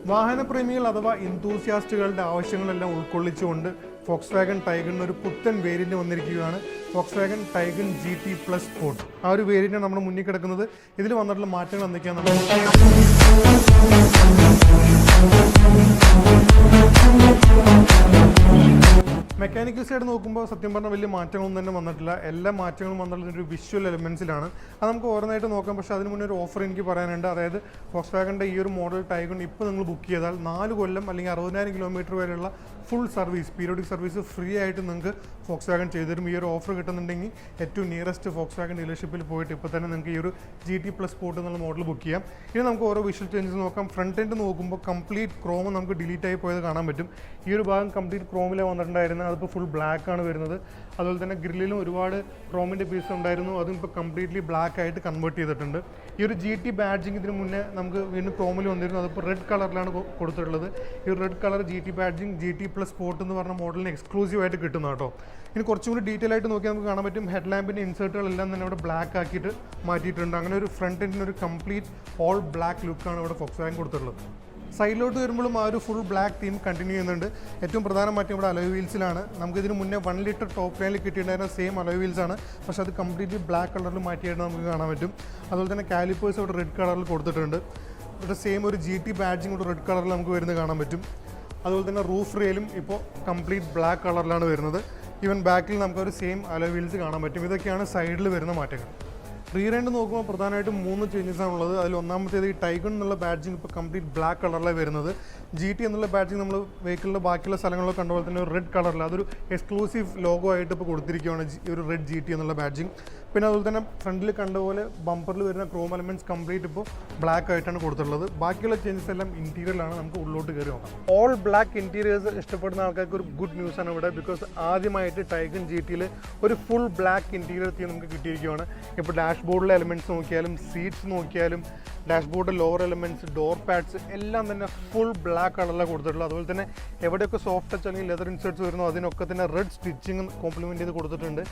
വാഹനപ്രേമികൾ അഥവാ ഇന്തൂസിയാസ്റ്റുകളുടെ ആവശ്യങ്ങളെല്ലാം ഉൾക്കൊള്ളിച്ചുകൊണ്ട് ഫോക്സ്വാഗൺ ടൈഗണിന് ഒരു പുത്തൻ വേരിയന്റ് വന്നിരിക്കുകയാണ്. Volkswagen Taigun GT Plus sport. ആ ഒരു വേരിയന്റ് നമ്മുടെ മുന്നിൽ കിടക്കുന്നത്. ഇതിൽ വന്നിട്ടുള്ള മാറ്റങ്ങൾ എന്തൊക്കെയാണെന്ന് മെക്കാനിക്കൽ സൈഡ് നോക്കുമ്പോൾ സത്യം പറഞ്ഞാൽ വലിയ മാറ്റങ്ങളൊന്നും തന്നെ വന്നിട്ടില്ല. എല്ലാ മാറ്റങ്ങളും വന്നിട്ടുള്ള ഒരു വിഷ്വൽ എലമെൻസിലാണ്. അത് നമുക്ക് ഓരോന്നായിട്ട് നോക്കാം. പക്ഷേ അതിന് മുന്നേ ഒരു ഓഫർ എനിക്ക് പറയാനുണ്ട്. അതായത് ഫോക്സ്വാഗണിൻ്റെ ഈ ഒരു മോഡൽ ടൈഗൺ ഇപ്പോൾ നിങ്ങൾ ബുക്ക് ചെയ്താൽ 4 കൊല്ലം അല്ലെങ്കിൽ 60,000 കിലോമീറ്റർ വരെയുള്ള full service, periodic service free ആയിട്ട് നിങ്ങൾക്ക് ഫോക്സ്വാഗൺ ചെയ്തുതരും. ഈ ഒരു ഓഫർ കിട്ടുന്നുണ്ടെങ്കിൽ ഏറ്റവും നിയറസ്റ്റ് ഫോക്സ്വാഗൺ ഡീലർഷിപ്പിൽ പോയിട്ട് ഇപ്പോൾ തന്നെ നിങ്ങൾക്ക് ഈ ഒരു GT Plus സ്പോർട്ട് എന്നുള്ള മോഡൽ ബുക്ക് ചെയ്യാം. ഇനി നമുക്ക് ഓരോ വിഷ്വൽ ചേഞ്ചസ് നോക്കാം. ഫ്രണ്ട് എൻഡ് നോക്കുമ്പോൾ കംപ്ലീറ്റ് ക്രോം നമുക്ക് ഡിലീറ്റ് ആയി പോയത് കാണാൻ പറ്റും. ഈ ഒരു ഭാഗം കംപ്ലീറ്റ് ക്രോമിലെ വന്നിട്ടുണ്ടായിരുന്നത്. അതിപ്പോൾ ഫുൾ ബ്ലാക്ക് ആണ് വരുന്നത്. അതുപോലെ തന്നെ ഗ്രില്ലിലും ഒരുപാട് ക്രോമിൻ്റെ പീസ് ഉണ്ടായിരുന്നു. അതും ഇപ്പോൾ കംപ്ലീറ്റ്ലി ബ്ലാക്ക് ആയിട്ട് കൺവേർട്ട് ചെയ്തിട്ടുണ്ട്. ഈ ഒരു GT ബാഡ്ജിങ് ഇതിന് മുന്നേ നമുക്ക് വീണ്ടും ക്രോമിൽ വന്നിരുന്നു. അതിപ്പോൾ റെഡ് കളറിലാണ് കൊടുത്തിട്ടുള്ളത്. ഈ red colour GT badging GT Plus sport എന്ന് പറഞ്ഞ മോഡലിന് എക്സ്ക്ലൂസീവ് ആയിട്ട് കിട്ടുന്ന കേട്ടോ. ഇനി കുറച്ചും കൂടി ഡീറ്റെയിൽ ആയിട്ട് നോക്കിയാൽ നമുക്ക് കാണാൻ പറ്റും. ഹെഡ് ലാമ്പിൻ്റെ ഇൻസേർട്ടുകളെല്ലാം തന്നെ ഇവിടെ ബ്ലാക്ക് ആക്കിയിട്ട് മാറ്റിയിട്ടുണ്ട്. അങ്ങനെ ഒരു ഫ്രണ്ട് എൻഡിന് ഒരു കംപ്ലീറ്റ് ഓൾ ബ്ലാക്ക് ലുക്കാണ് ഇവിടെ ഫോക്സ്വാഗൺ കൊടുത്തിട്ടുള്ളത്. സൈഡിലോട്ട് വരുമ്പോഴും ആ ഒരു ഫുൾ ബ്ലാക്ക് തീം കണ്ടിന്യൂ ചെയ്യുന്നുണ്ട്. ഏറ്റവും പ്രധാന മാറ്റം ഇവിടെ അലോയ് വീൽസിലാണ്. നമുക്കിതിന് മുന്നേ 1 ലിറ്റർ ടോപ്പ് ലൈനിൽ കിട്ടിയിട്ടുണ്ടായിരുന്ന സെയിം അലോയ് വീൽസ് ആണ്. പക്ഷേ അത് കംപ്ലീറ്റ്ലി ബ്ലാക്ക് കളറിൽ മാറ്റിയായിട്ട് നമുക്ക് കാണാൻ പറ്റും. അതുപോലെ തന്നെ കാലിപ്പേഴ്സ് ഇവിടെ റെഡ് കളറിൽ കൊടുത്തിട്ടുണ്ട്. ഇവിടെ സെയിം ഒരു GT ബാഡ്ജിങ് കൂടെ റെഡ് കളറിൽ നമുക്ക് വരുന്നത് കാണാൻ പറ്റും. അതുപോലെ തന്നെ റൂഫ് റെയിലും ഇപ്പോൾ കംപ്ലീറ്റ് ബ്ലാക്ക് കളറിലാണ് വരുന്നത്. ഈവൻ ബാക്കിൽ നമുക്കൊരു സെയിം അലോയ് വീൽസ് കാണാൻ പറ്റും. ഇതൊക്കെയാണ് സൈഡിൽ വരുന്ന മാറ്റങ്ങൾ. റിയർ എൻഡ് നോക്കുമ്പോൾ പ്രധാനമായിട്ടും 3 ചേഞ്ചസ് ആണുള്ളത്. അതിൽ ഒന്നാമത്തേത് ഈ ടൈഗൺ എന്നുള്ള ബാഡ്ജിങ് ഇപ്പോൾ കംപ്ലീറ്റ് ബ്ലാക്ക് കളറിലാണ് വരുന്നത്. GT എന്നുള്ള ബാഡ്ജിങ് നമ്മൾ വെഹിക്കിളിൻ്റെ ബാക്കിയുള്ള സ്ഥലങ്ങളിലൊക്കെ കണ്ട പോലെ തന്നെ ഒരു റെഡ് കളറിൽ അതൊരു എക്സ്ക്ലൂസീവ് ലോഗോ ആയിട്ട് ഇപ്പോൾ കൊടുത്തിരിക്കുകയാണ് ഒരു റെഡ് GT എന്നുള്ള ബാഡ്ജിങ്. പിന്നെ അതുപോലെ തന്നെ ഫ്രണ്ടിൽ കണ്ടപോലെ ബമ്പറിൽ വരുന്ന ക്രോം എലമെൻറ്റ്സ് കംപ്ലീറ്റ് ഇപ്പോൾ ബ്ലാക്ക് ആയിട്ടാണ് കൊടുത്തിട്ടുള്ളത്. ബാക്കിയുള്ള ചേഞ്ചസ് എല്ലാം ഇൻറ്റീരിയറിലാണ്. നമുക്ക് ഉള്ളിലോട്ട് കയറി നോക്കാം. ഓൾ ബ്ലാക്ക് ഇൻറ്റീരിയേഴ്സ് ഇഷ്ടപ്പെടുന്ന ആൾക്കാർക്ക് ഒരു ഗുഡ് ന്യൂസ് ആണ് ഇവിടെ. ബിക്കോസ് ആദ്യമായിട്ട് ടൈഗൺ GTയിൽ ഒരു ഫുൾ ബ്ലാക്ക് ഇൻറ്റീരിയർ തീം നമുക്ക് കിട്ടിയിരിക്കുകയാണ്. ഇപ്പോൾ ഡാഷ്ബോർഡിലെ എലമെൻറ്റ്സ് നോക്കിയാലും സീറ്റ്സ് നോക്കിയാലും dashboard lower elements door pads എല്ലാം തന്നെ ഫുൾ ബ്ലാക്ക് കളറിലാണ് കൊടുത്തിട്ടുള്ളത്. അതുപോലെ തന്നെ എവിടെയൊക്കെ സോഫ്റ്റ് ടച്ച് അല്ലെങ്കിൽ ലെതർ ഇൻസേർട്ട്സ് വരുന്നു അതിനൊക്കെ തന്നെ റെഡ് സ്റ്റിച്ചിങ് കോംപ്ലിമെൻറ്റ് ചെയ്ത് കൊടുത്തിട്ടുണ്ട്.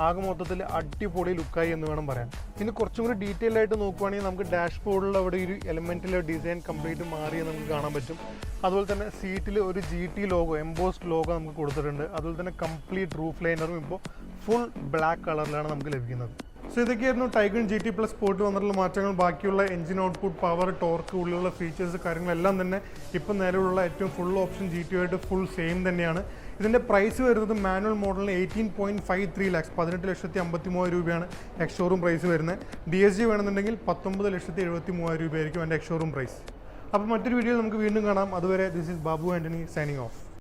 ആകെ മൊത്തത്തിൽ അടിപൊളി ലുക്കായി എന്ന് വേണം പറയാൻ. ഇനി കുറച്ചും കൂടി ഡീറ്റെയിൽ ആയിട്ട് നോക്കുവാണെങ്കിൽ നമുക്ക് ഡാഷ്ബോർഡിൽ അവിടെ ഒരു എലമെൻറ്റിലെ ഡിസൈൻ കംപ്ലീറ്റ് മാറിയെന്ന് നമുക്ക് കാണാൻ പറ്റും. അതുപോലെ തന്നെ സീറ്റിൽ ഒരു GT ലോഗോ എംബോസ്ഡ് ലോഗോ നമുക്ക് കൊടുത്തിട്ടുണ്ട്. അതുപോലെ തന്നെ കംപ്ലീറ്റ് റൂഫ് ലൈനറും ഇപ്പോൾ ഫുൾ ബ്ലാക്ക് കളറിലാണ് നമുക്ക് ലഭിക്കുന്നത്. സോ ഇതൊക്കെയായിരുന്നു ടൈഗൺ GT Plus സ്പോർട്ട് വന്നിട്ടുള്ള മാറ്റങ്ങൾ. ബാക്കിയുള്ള എഞ്ചിൻ ഔട്ട്പുട്ട്, പവർ, ടോർക്ക്, ഉള്ളിലുള്ള ഫീച്ചേഴ്സ് കാര്യങ്ങളെല്ലാം തന്നെ ഇപ്പം നിലവിലുള്ള ഏറ്റവും ഫുൾ ഓപ്ഷൻ GT ആയിട്ട് ഫുൾ സെയിം തന്നെയാണ്. ഇതിൻ്റെ പ്രൈസ് വരുന്നത് മാനുവൽ മോഡലിന് 18.53 lakhs 18,53,000 രൂപയാണ് എക്സ് ഷോറൂം പ്രൈസ് വരുന്നത്. DSG വേണമെന്നുണ്ടെങ്കിൽ 19,73,000 രൂപയായിരിക്കും എൻ്റെ എക്സ് ഷോറൂം പ്രൈസ്. അപ്പോൾ മറ്റൊരു വീഡിയോയിൽ നമുക്ക് വീണ്ടും കാണാം. അതുവരെ this is Babu Antony signing off.